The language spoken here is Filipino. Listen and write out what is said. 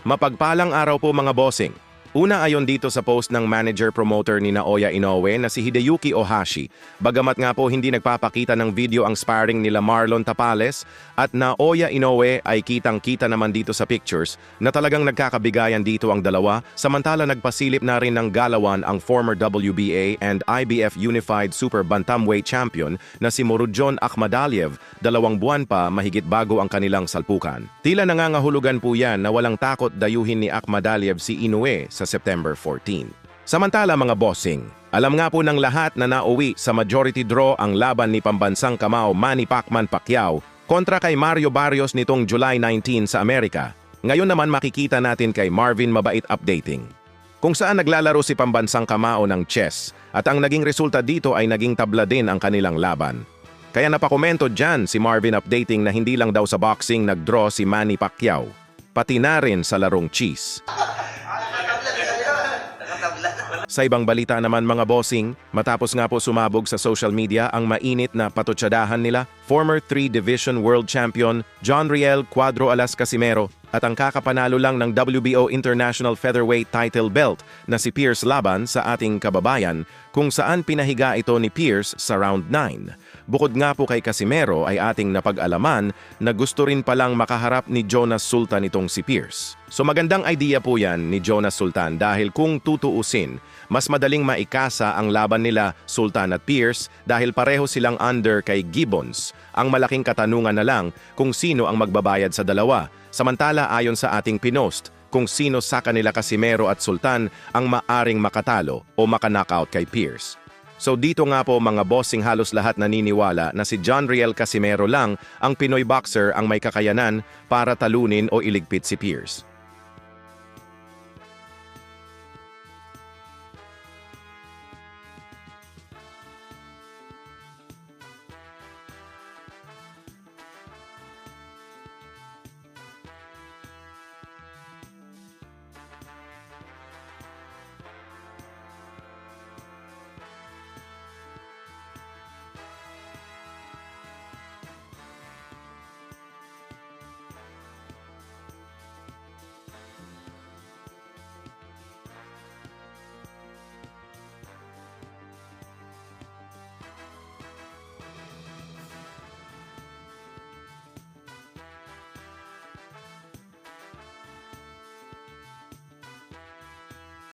Mapagpalang araw po mga bossing. Una ayon dito sa post ng manager-promoter ni Naoya Inoue na si Hideyuki Ohashi, bagamat nga po hindi nagpapakita ng video ang sparring nila Marlon Tapales at Naoya Inoue ay kitang-kita naman dito sa pictures na talagang nagkakabigayan dito ang dalawa, samantala nagpasilip na rin ng galawan ang former WBA and IBF Unified Super Bantamweight Champion na si Murodjon Akhmadaliev 2 buwan pa mahigit bago ang kanilang salpukan. Tila nangangahulugan po yan na walang takot dayuhin ni Akhmadaliev si Inoue sa September 14. Samantala mga bossing, alam nga po ng lahat na nauwi sa majority draw ang laban ni pambansang kamao Manny Pacquiao kontra kay Mario Barrios nitong July 19 sa Amerika. Ngayon naman makikita natin kay Marvin Mabait updating, kung saan naglalaro si pambansang kamao ng chess at ang naging resulta dito ay naging tabla din ang kanilang laban. Kaya napakomento dyan si Marvin updating na hindi lang daw sa boxing nag-draw si Manny Pacquiao, pati na rin sa larong chess. Sa ibang balita naman mga bossing, matapos nga po sumabog sa social media ang mainit na patutsadahan nila, former 3-division world champion John Riel Cuadro Alas Casimero at ang kakapanalo lang ng WBO International Featherweight title belt na si Pierce Laban sa ating kababayan, kung saan pinahiga ito ni Pierce sa round 9. Bukod nga po kay Casimero ay ating napag-alaman na gusto rin palang makaharap ni Jonas Sultan itong si Pierce. So magandang idea po yan ni Jonas Sultan dahil kung tutuusin, mas madaling maikasa ang laban nila Sultan at Pierce dahil pareho silang under kay Gibbons. Ang malaking katanungan na lang kung sino ang magbabayad sa dalawa. Samantala ayon sa ating pinost, kung sino sa kanila Casimero at Sultan ang maaring makatalo o makanockout kay Pierce. So dito nga po mga bossing halos lahat naniniwala na si John Riel Casimero lang ang Pinoy boxer ang may kakayanan para talunin o iligpit si Pierce.